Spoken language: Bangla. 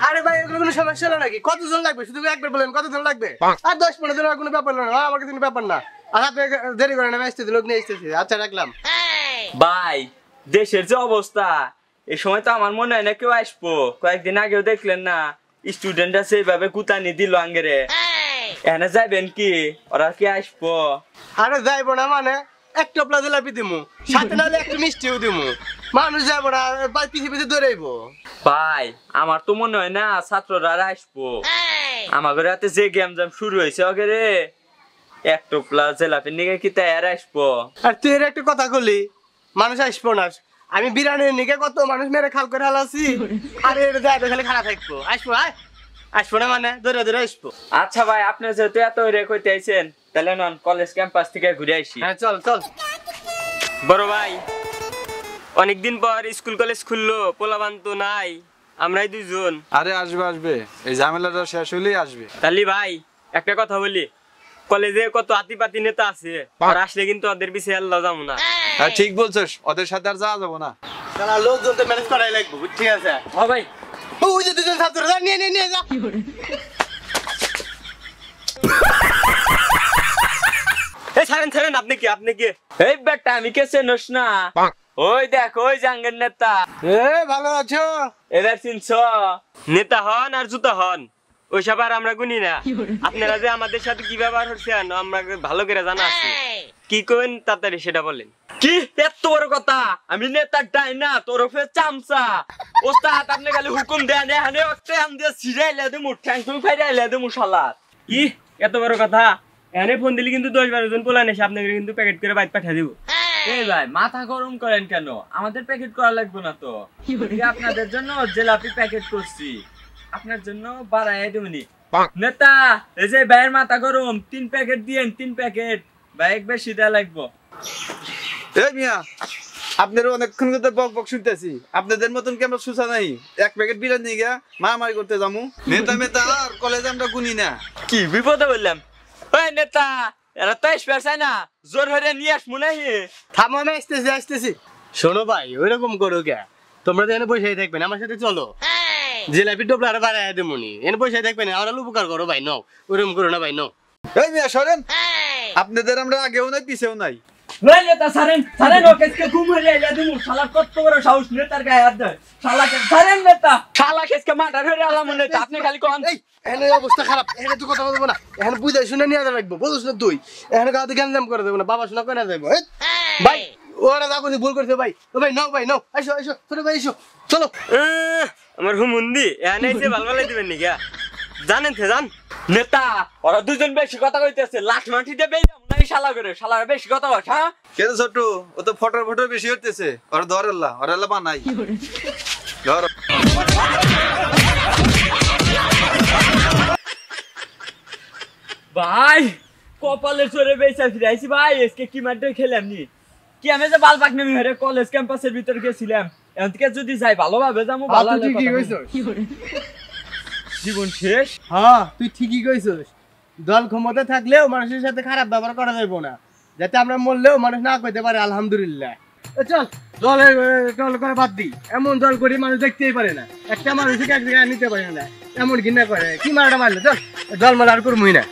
আরে ভাই এগুলো কোনো সমস্যা হলো নাকি? কতজন লাগবে শুধু একবার বলেন, কতজন লাগবে? আর 10-15 জনের কোনো ব্যাপার না, আমার কাছে কোনো ব্যাপার না। আর আপনি দেরি করেন, আমি আসতেছি, লোক নিয়ে আসতেছি। আচ্ছা রাখলাম। ভাই দেশের যে অবস্থা, এই সময় তো আমার মনে হয় না কেউ আসবো। কয়েকদিন আগেও দেখলেন না স্টুডেন্টরা সেইভাবে কুতানি দিল আঙ্গেরে। এখানে যাইবেন কি? ওরা কি আসবো? আরে যাইবো না মানে এক টপলা জিলাপি দিমু, সাথে নাহলে একটু মিষ্টিও দিমু। মানুষ যাবো না, পিছিয়ে পিছিয়ে দৌড়াইবো। ভাই আমার তো মনে হয় না ছাত্ররা আর আসবো। আমাদের রাতে যে গেম জাম শুরু হয়েছে ওগেরে এক টোপলা জিলাপি নিয়ে কি তাই আর আসবো? আর তুই এর একটা কথা বললি, মানুষ আসবো না। আমি বিরানের নিকে কত মানুষ মেরে খাল করে হালাছি, আর এর যাইবে খালি খারাপ থাকবো। আসবো আসবো না মানে দৌড়ে দৌড়ে আসবো। আচ্ছা ভাই আপনি যেহেতু এত রে কইতে আইছেন, তাহলে নন কলেজ ক্যাম্পাস থেকে ঘুরে আসি। হ্যাঁ চল চল। বড় ভাই অনেকদিন পর স্কুল কলেজ খুললো, পোলাবান তো নাই, আমরাই দুইজন। আরে আসবে আসবে, এই ঝামেলাটা শেষ হলেই আসবে। তাহলে ভাই একটা কথা বলি, কলেজে কত আতিপাতি নেতা আছে, আর আসলে কিন্তু ওদের পিছিয়ে আল্লাহ যাবো না। হ্যাঁ ঠিক বলছিস, ওদের সাথে আর যাওয়া যাবো না। তাহলে লোকজন তো ম্যানেজ করাই লাগবে, ঠিক আছে? ও ভাই ওই যে দুজন ছাত্র, নিয়ে নিয়ে নিয়ে যা। এই ছাড়েন ছাড়েন, আপনি কি এই বেটা আমি কে চেনস না? ওই দেখ ওই জাঙ্গের নেতা। এ ভালো আছো? এবার চিনছ? নেতা হন আর জুতা হন, ওইসব আর আমরা গুনি না। আপনারা যে আমাদের সাথে কি ব্যবহার করছেন আমরা ভালো করে জানা আছে। কি করেন তাড়াতাড়ি সেটা বলেন। কি এত বড় কথা? আমি নেতার ডাই না, তোর ফের চামচা। ওস্তাদ আপনি খালি হুকুম দেন, এখানে একটা আম দিয়ে ছিড়াইলে দেবো, ঠ্যাং ঠুং ফাইরাইলে দেবো শালা। কি এত বড় কথা? এখানে ফোন দিলে কিন্তু 10-12 জন পোলা নেছে, আপনাকে কিন্তু প্যাকেট করে বাইক পাঠিয়ে দিব। এই ভাই মাথা গরম করেন কেন? আমাদের প্যাকেট করা লাগবে না তো। আপনাদের জন্য জিলাপি প্যাকেট করছি, আপনার জন্য বাড়াই দেবনি। নেতা এই যে ভাইয়ের মাথা গরম, 3 প্যাকেট দিয়েন, 3 প্যাকেট। বাইক বেশি দেয়া লাগবো। এই মিয়া, আপনারা অনেকক্ষণ ধরে বক বক শুনতেছি, আপনাদের মতন কি আমরা সুসা নাই? এক প্যাকেট বিরিয়ানি নিয়ে গিয়া মারামারি করতে যাবো? নেতা মেতা আর কলেজে আমরা গুনি না। কি বিপদে বললাম? ওই নেতা এরা তো এসবে চাই না, জোর হয়ে নিয়ে আসবো না। থামো, আমি আসতেছি আসতেছি। শোনো ভাই, ওইরকম করো কে? তোমরা তো এনে বসে থাকবে না, আমার সাথে চলো। জিলাপি টোপলা আর বাড়াই দেবনি, এনে বসে থাকবে না, আমরা উপকার করো ভাই। নাও, ওইরকম করো না ভাই, নাও। এই মিয়া সরেন, আপনাদের আমরা আগেও নাই পিছেও নাই। ওই নেতা সারেন সারেন, ওকে কে ঘুম হয়ে এলা দেবো। শালা কত বড় সাহস নেতার গায়ে হাত দেয়। শালাকে সারেন নেতা, শালা কেসকে মার্ডার হয়ে আলাম নেতা। আপনি খালি কোন এই এখানে অবস্থা খারাপ, এখানে তুই কথা বলবো না। এখানে বুঝে শুনে নিয়ে রাখবো, বুঝছ না তুই? এখানে গাতে গ্যাঞ্জাম করে দেবো না, বাবা শোনা করে যাবো। ভাই ওরা যা করছে ভুল করছে ভাই। ও ভাই নাও, ভাই নাও, আইসো আইসো, ছোট ভাই এসো, চলো। আমার হুমুন্দি এখানে এসে ভালো দিবেন নাকি? জানেন থে জান নেতা, ওরা দুজন বেশি কথা কইতেছে। লাখ মাটি দিয়ে বেইলাম নাই শালা করে, শালা বেশি কথা বল। হ্যাঁ কেন ছোট, ও তো ফটোর ফটো বেশি হইতেছে। ওরা ধরেল্লা বানাই ধর। ভাই কপালে চড়ে বেঁচে ফিরাইছি ভাই। আজকে কি মাঠে খেলাম নি কি? আমি যে বাল পাকনামি হয়ে কলেজ ক্যাম্পাসের ভিতর গেছিলাম। এখন থেকে যদি যাই ভালোভাবে যাবো, ভালো ঠিকই কইছস, জীবন শেষ। হ্যাঁ তুই ঠিকই কইছস। দল ক্ষমতা থাকলেও মানুষের সাথে খারাপ ব্যবহার করা যাবে না, যাতে আমরা মরলেও মানুষ না কইতে পারে আলহামদুলিল্লাহ। চল দল করে বাদ দি, এমন দল করি মানুষ দেখতেই পারে না, একটা মানুষকে এক জায়গায় নিতে পারে না, এমন ঘৃণা করে। কি মারাটা মারলে? চল দল মারা আর করবই না।